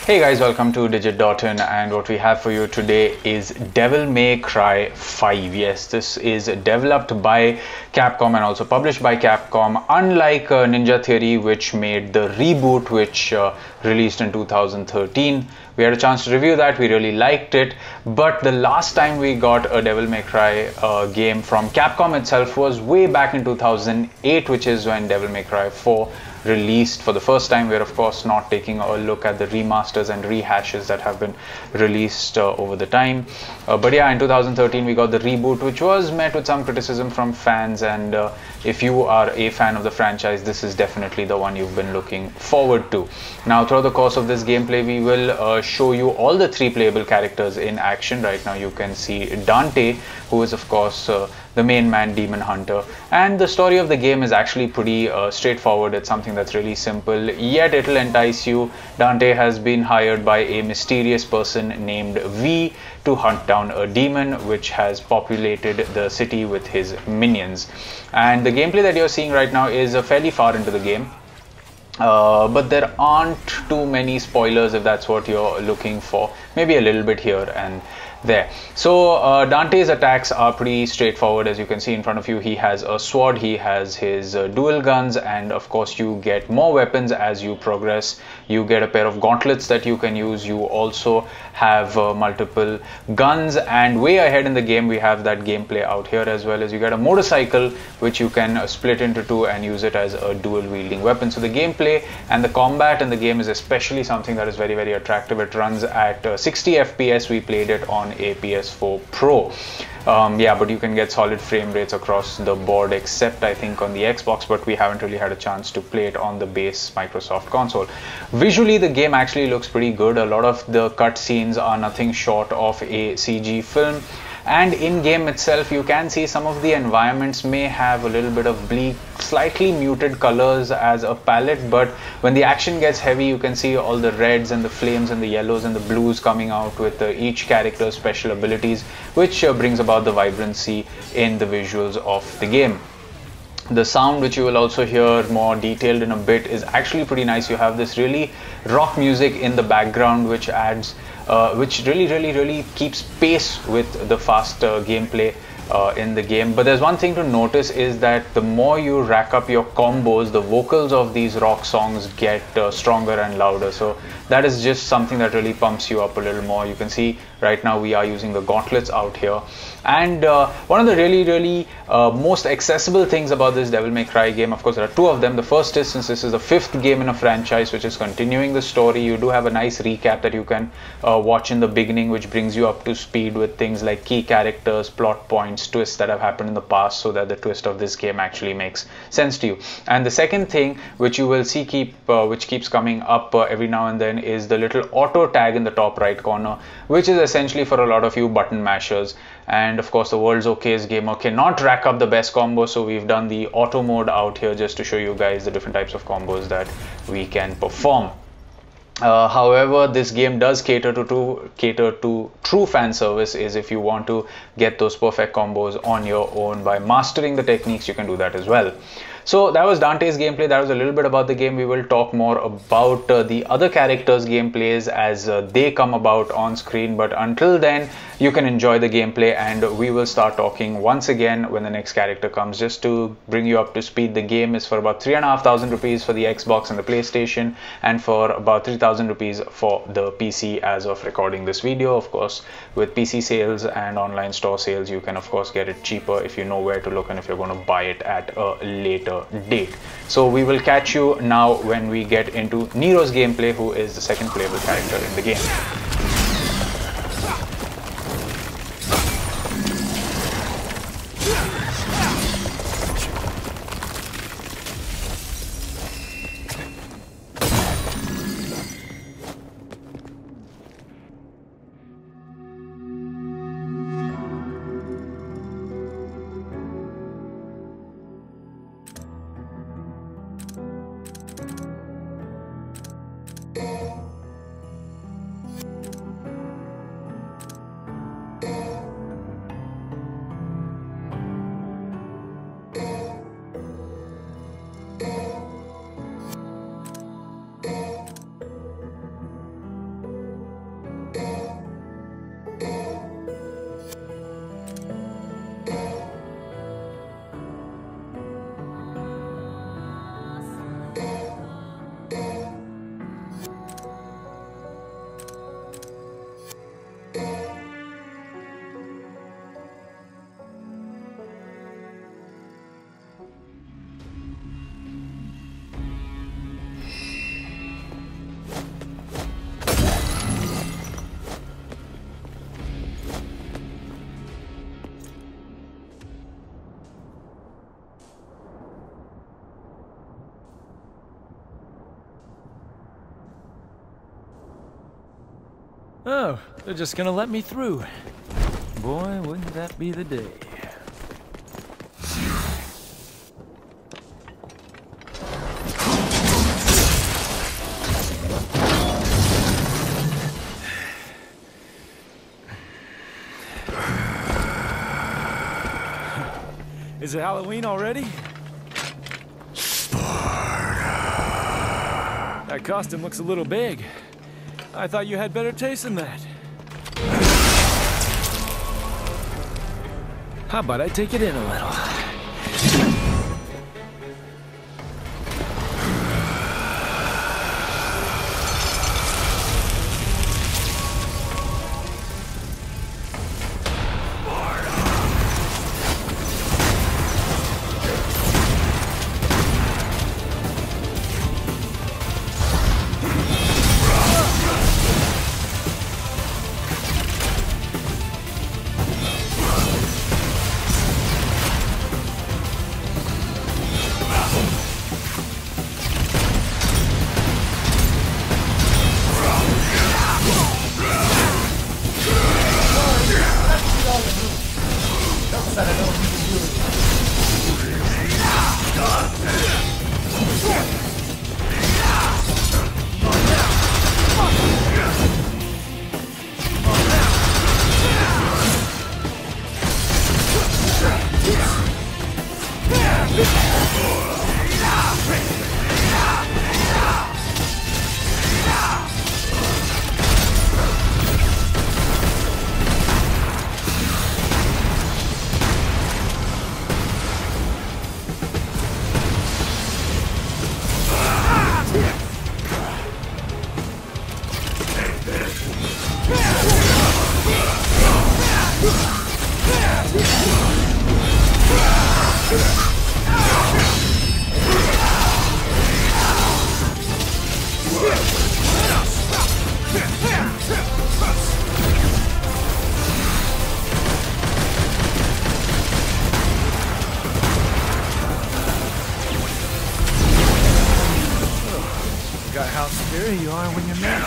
Hey guys, welcome to Digit.in, and what we have for you today is Devil May Cry 5. Yes, this is developed by Capcom and also published by Capcom, unlike Ninja Theory, which made the reboot, which released in 2013. We had a chance to review that, we really liked it, but the last time we got a Devil May Cry game from Capcom itself was way back in 2008, which is when Devil May Cry 4 released for the first time. We're of course not taking a look at the remasters and rehashes that have been released over the time, but yeah, in 2013 we got the reboot, which was met with some criticism from fans, and if you are a fan of the franchise, this is definitely the one you've been looking forward to. Now, throughout the course of this gameplay, we will show you all the three playable characters in action. Right now you can see Dante, who is of course the main man, demon hunter, and the story of the game is actually pretty straightforward. It's something that's really simple, yet it'll entice you. Dante has been hired by a mysterious person named V to hunt down a demon which has populated the city with his minions, and the gameplay that you're seeing right now is fairly far into the game. But there aren't too many spoilers if that's what you're looking for. Maybe a little bit here and there. So Dante's attacks are pretty straightforward. As you can see in front of you, he has a sword, he has his dual guns, and of course you get more weapons as you progress. You get a pair of gauntlets that you can use. You also have multiple guns, and way ahead in the game we have that gameplay out here, as well as you get a motorcycle which you can split into two and use it as a dual wielding weapon. So the gameplay and the combat in the game is especially something that is very, very attractive. It runs at 60 FPS. We played it on a PS4 Pro. Yeah, but you can get solid frame rates across the board, except I think on the Xbox, but we haven't really had a chance to play it on the base Microsoft console. Visually, the game actually looks pretty good. A lot of the cutscenes are nothing short of a CG film. And in game itself, you can see some of the environments may have a little bit of bleak, slightly muted colors as a palette, but when the action gets heavy, you can see all the reds and the flames and the yellows and the blues coming out with each character's special abilities, which brings about the vibrancy in the visuals of the game. The sound, which you will also hear more detailed in a bit, is actually pretty nice. You have this really rock music in the background, which adds which really keeps pace with the fast gameplay in the game. But there's one thing to notice, is that the more you rack up your combos, the vocals of these rock songs get stronger and louder. So that is just something that really pumps you up a little more. You can see right now we are using the gauntlets out here, and one of the really most accessible things about this Devil May Cry game, of course there are two of them. The first is, since this is the fifth game in a franchise which is continuing the story, you do have a nice recap that you can watch in the beginning, which brings you up to speed with things like key characters, plot points, twists that have happened in the past, so that the twist of this game actually makes sense to you. And the second thing which you will see which keeps coming up every now and then, is the little auto tag in the top right corner, which is essentially for a lot of you button mashers. And of course the world's okayest gamer cannot rack up the best combo, so we've done the auto mode out here just to show you guys the different types of combos that we can perform. However, this game does cater to true fan service. Is if you want to get those perfect combos on your own by mastering the techniques, you can do that as well. So that was Dante's gameplay. That was a little bit about the game. We will talk more about the other characters' gameplays as they come about on screen. But until then, you can enjoy the gameplay, and we will start talking once again when the next character comes. Just to bring you up to speed, the game is for about 3,500 rupees for the Xbox and the PlayStation, and for about 3,000 rupees for the PC as of recording this video. Of course, with PC sales and online store sales, you can of course get it cheaper if you know where to look and if you're going to buy it at a later date. So we will catch you now when we get into Nero's gameplay, who is the second playable character in the game. Oh, they're just gonna let me through. Boy, wouldn't that be the day. Is it Halloween already? That costume looks a little big. I thought you had better taste than that. How about I take it in a little? Got how scary you are when you're mad.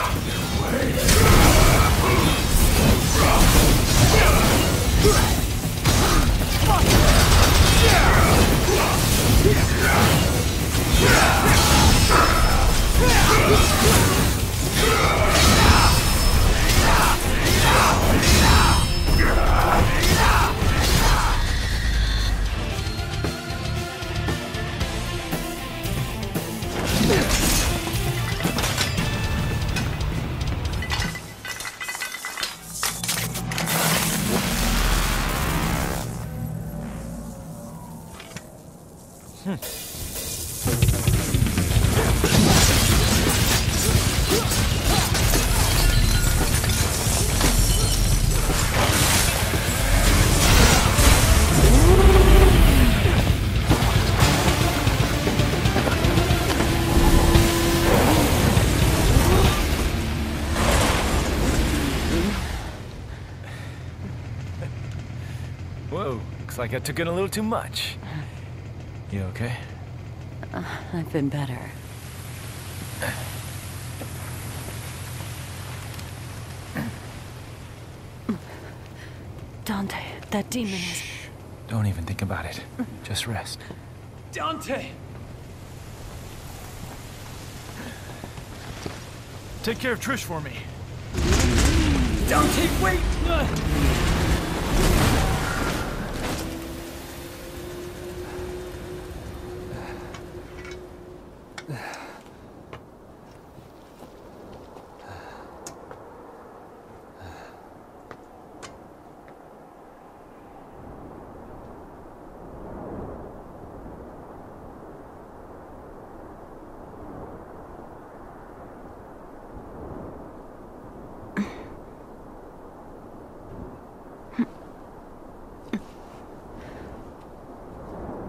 Whoa, looks like I took in a little too much. You okay? I've been better. Dante, that demon is... Don't even think about it. Just rest. Dante! Take care of Trish for me. Dante, wait!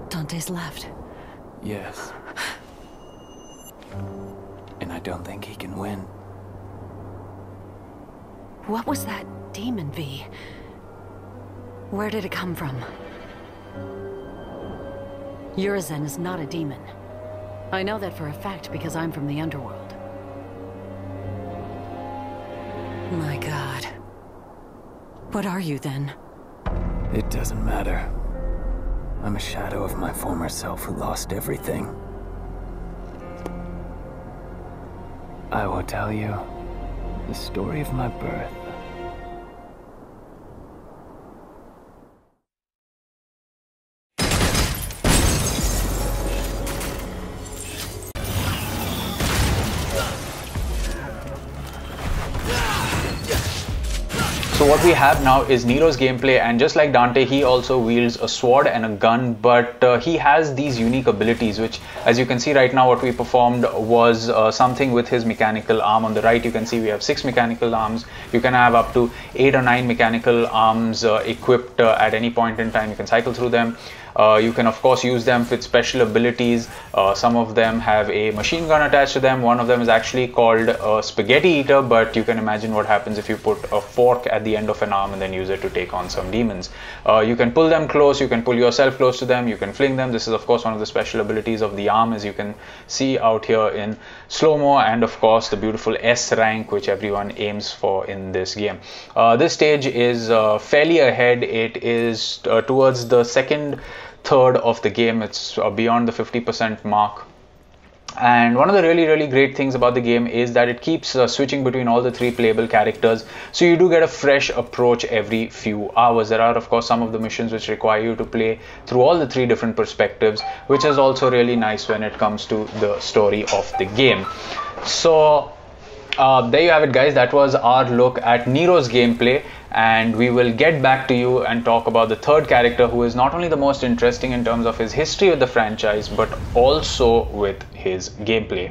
Dante's left. Yes. And I don't think he can win. What was that demon, V? Where did it come from? Urizen is not a demon. I know that for a fact because I'm from the underworld. My God. What are you then? It doesn't matter. I'm a shadow of my former self who lost everything. I will tell you the story of my birth. So what we have now is Nero's gameplay, and just like Dante, he also wields a sword and a gun, but he has these unique abilities, which, as you can see right now, what we performed was something with his mechanical arm. On the right, you can see we have 6 mechanical arms. You can have up to 8 or 9 mechanical arms equipped at any point in time. You can cycle through them. You can of course use them with special abilities. Some of them have a machine gun attached to them. One of them is actually called a spaghetti eater, but you can imagine what happens if you put a fork at the end of an arm and then use it to take on some demons. You can pull them close, you can pull yourself close to them, you can fling them. This is of course one of the special abilities of the arm, as you can see out here in slow-mo, and of course the beautiful S rank which everyone aims for in this game. This stage is fairly ahead. It is towards the second third of the game. It's beyond the 50% mark. And one of the really great things about the game is that it keeps switching between all the 3 playable characters, so you do get a fresh approach every few hours. There are of course some of the missions which require you to play through all the 3 different perspectives, which is also really nice when it comes to the story of the game. So there you have it, guys. That was our look at Nero's gameplay, and we will get back to you and talk about the third character, who is not only the most interesting in terms of his history with the franchise, but also with his gameplay.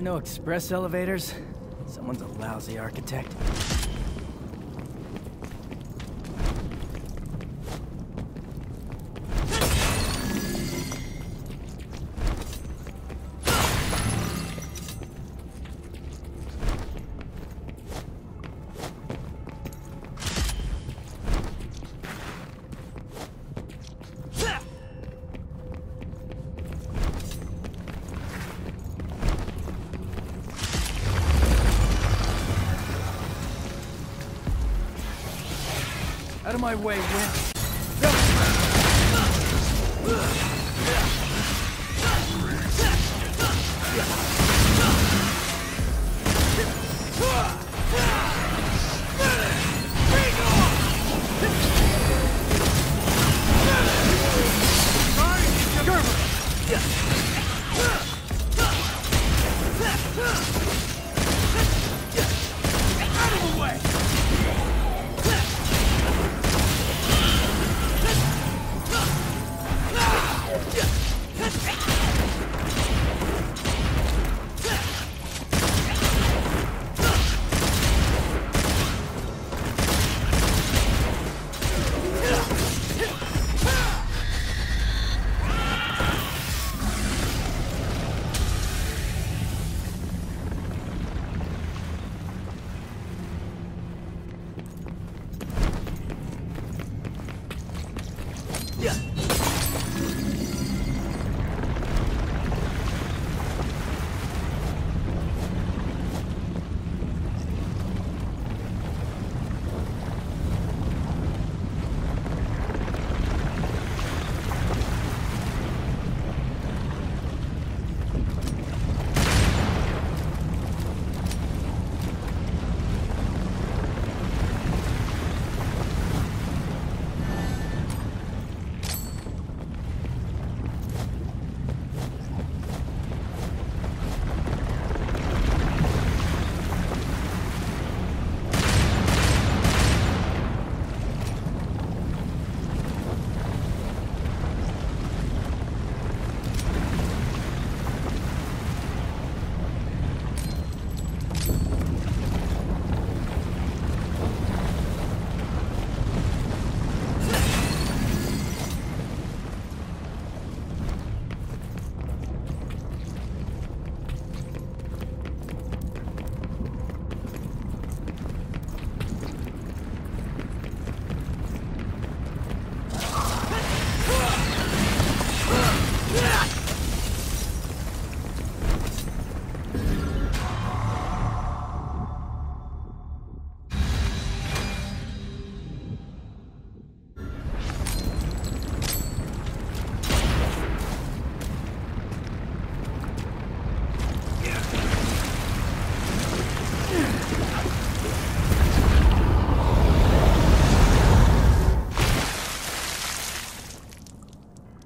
no express elevators? Someone's a lousy architect. Out of my way, Win.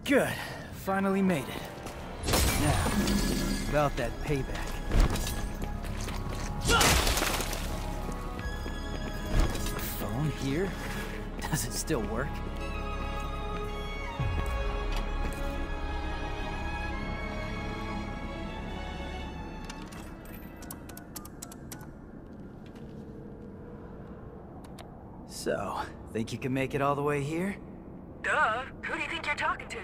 Good. Finally made it. Now, about that payback. Phone here? Does it still work? So, think you can make it all the way here? Duh. Who do you think you're talking to?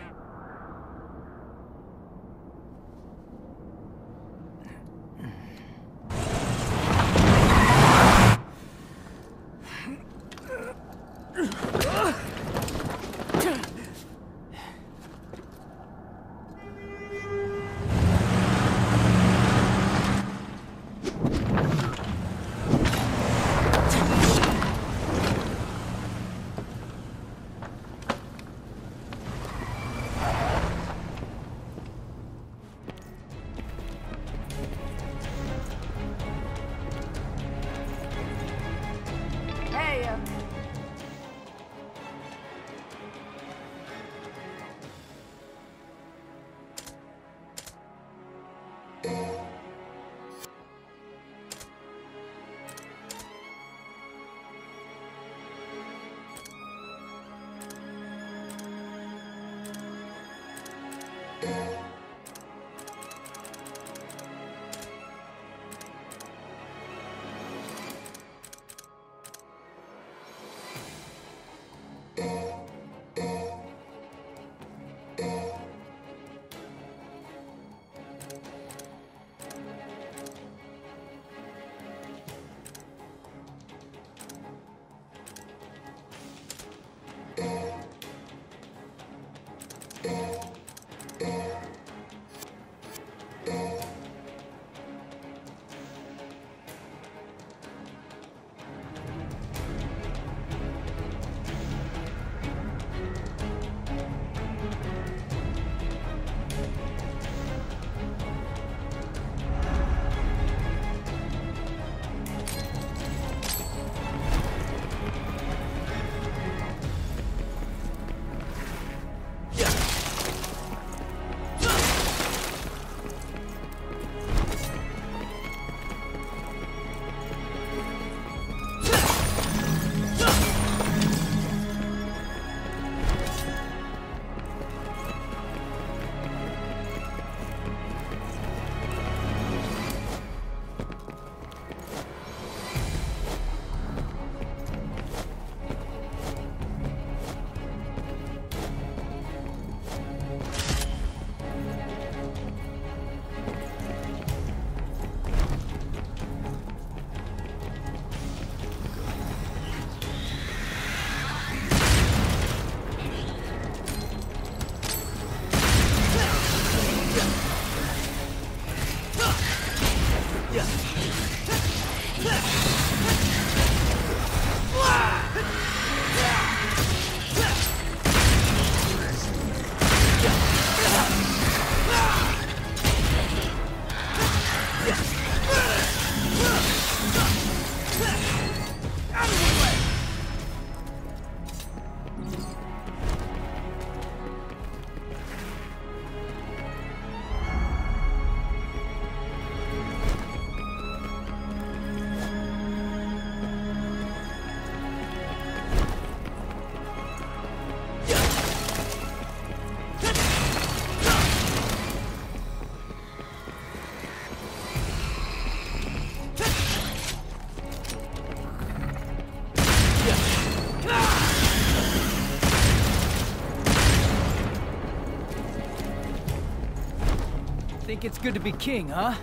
Think it's good to be king, huh?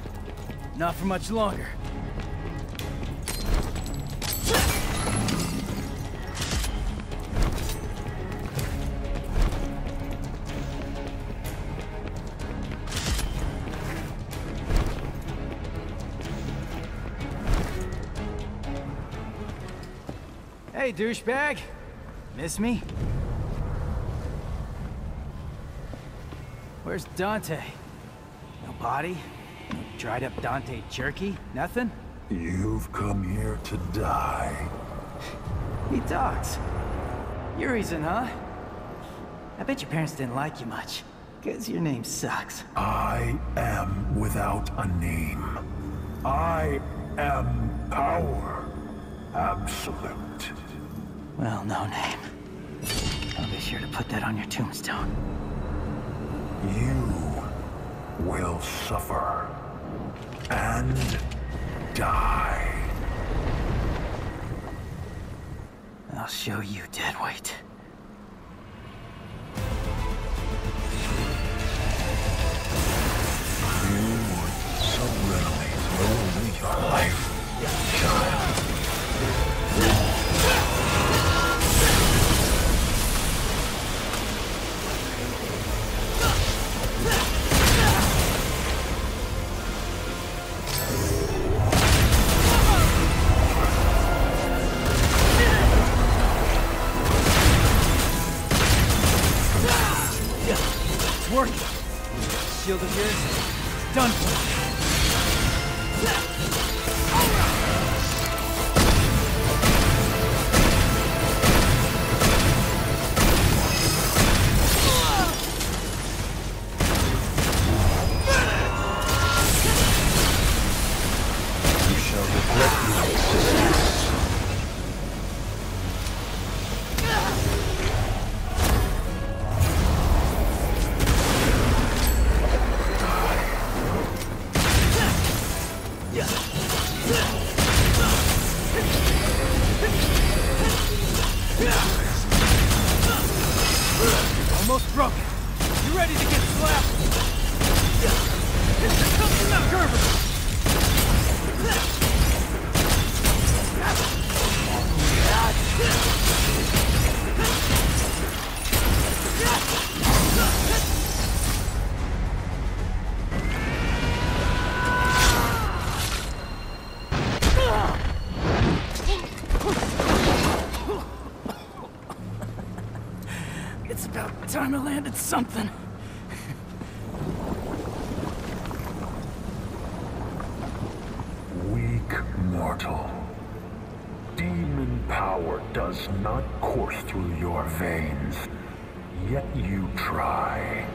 Not for much longer. Hey, douchebag. Miss me? Where's Dante? No body? No dried up Dante jerky? Nothing? You've come here to die. He talks. Your reason, huh? I bet your parents didn't like you much, 'cause your name sucks. I am without a name. I am power. Absolute. Well, no name. I'll be sure to put that on your tombstone. You will suffer and die. I'll show you, deadweight. You would so readily throw away your life, child. Working. Shield of yours is done for. You shall regret your existence. Almost broken. You ready to get slapped? Come from that Gerber! It's about time I landed something. Weak mortal. Demon power does not course through your veins, yet you try.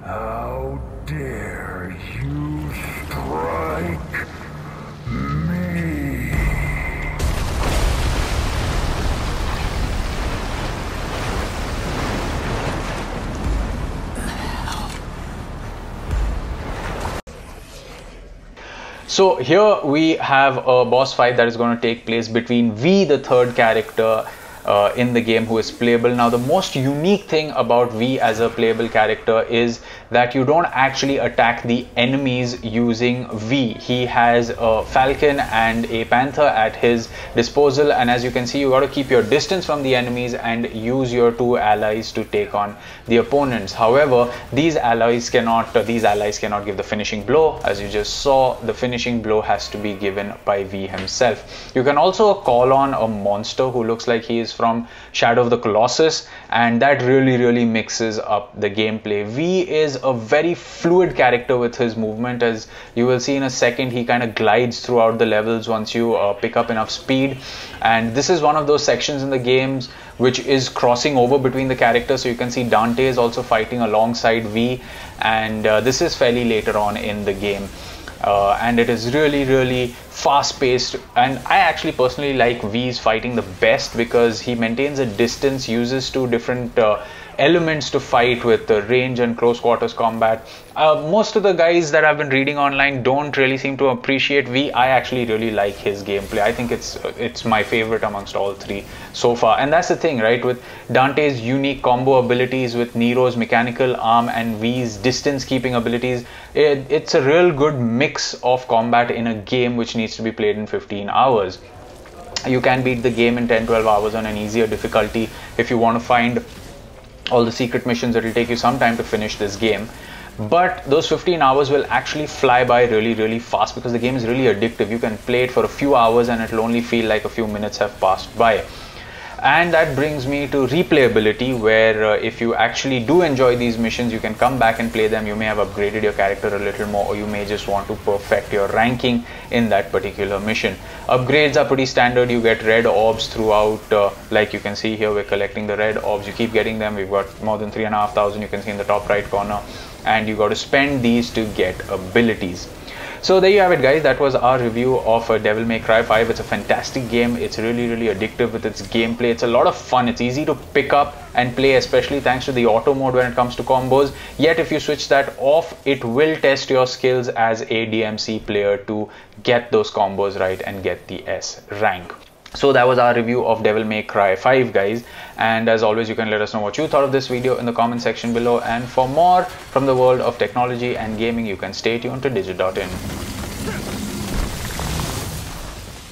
How dare you strike me? So here we have a boss fight that is going to take place between V, the third character in the game, who is playable. Now the most unique thing about V as a playable character is that you don't actually attack the enemies using V. He has a falcon and a panther at his disposal, and as you can see, you got to keep your distance from the enemies and use your two allies to take on the opponents. However, these allies cannot give the finishing blow. As you just saw, the finishing blow has to be given by V himself. You can also call on a monster who looks like he is from Shadow of the Colossus, and that really mixes up the gameplay. V is a very fluid character with his movement. As you will see in a second, he kind of glides throughout the levels once you pick up enough speed, and this is one of those sections in the games which is crossing over between the characters. So you can see Dante is also fighting alongside V, and this is fairly later on in the game. And it is really fast paced, and I actually personally like V's fighting the best because he maintains a distance, uses two different elements to fight with, range and close quarters combat. Most of the guys that I've been reading online don't really seem to appreciate V. I actually really like his gameplay. I think it's my favorite amongst all three so far. And that's the thing, right? With Dante's unique combo abilities, with Nero's mechanical arm and V's distance keeping abilities, it's a real good mix of combat in a game which needs to be played in 15 hours. You can beat the game in 10-12 hours on an easier difficulty. If you want to find all the secret missions, it will take you some time to finish this game, but those 15 hours will actually fly by really fast because the game is really addictive. You can play it for a few hours and it'll only feel like a few minutes have passed by. And that brings me to replayability, where if you actually do enjoy these missions, you can come back and play them. You may have upgraded your character a little more, or you may just want to perfect your ranking in that particular mission. Upgrades are pretty standard. You get red orbs throughout, like you can see here, we're collecting the red orbs. You keep getting them. We've got more than 3,500, you can see in the top right corner, and you got to spend these to get abilities. So there you have it, guys. That was our review of Devil May Cry 5. It's a fantastic game. It's really addictive with its gameplay. It's a lot of fun. It's easy to pick up and play, especially thanks to the auto mode when it comes to combos. Yet if you switch that off, it will test your skills as a DMC player to get those combos right and get the S rank. So that was our review of Devil May Cry 5, guys, and as always, you can let us know what you thought of this video in the comment section below, and for more from the world of technology and gaming, you can stay tuned to Digit.in.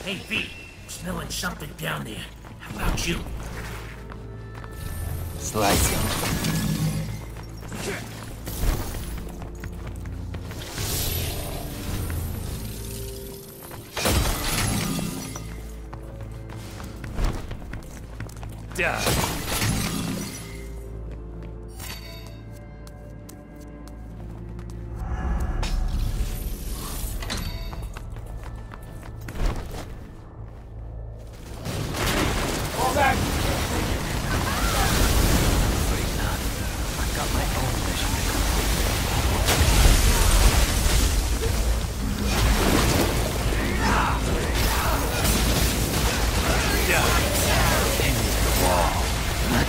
Hey V, smelling something down there. How about you? Slice him. Yeah. Fall back. I've got my own mission to complete. Yeah. Pin me to the wall. Not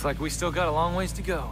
Looks like we still got a long ways to go.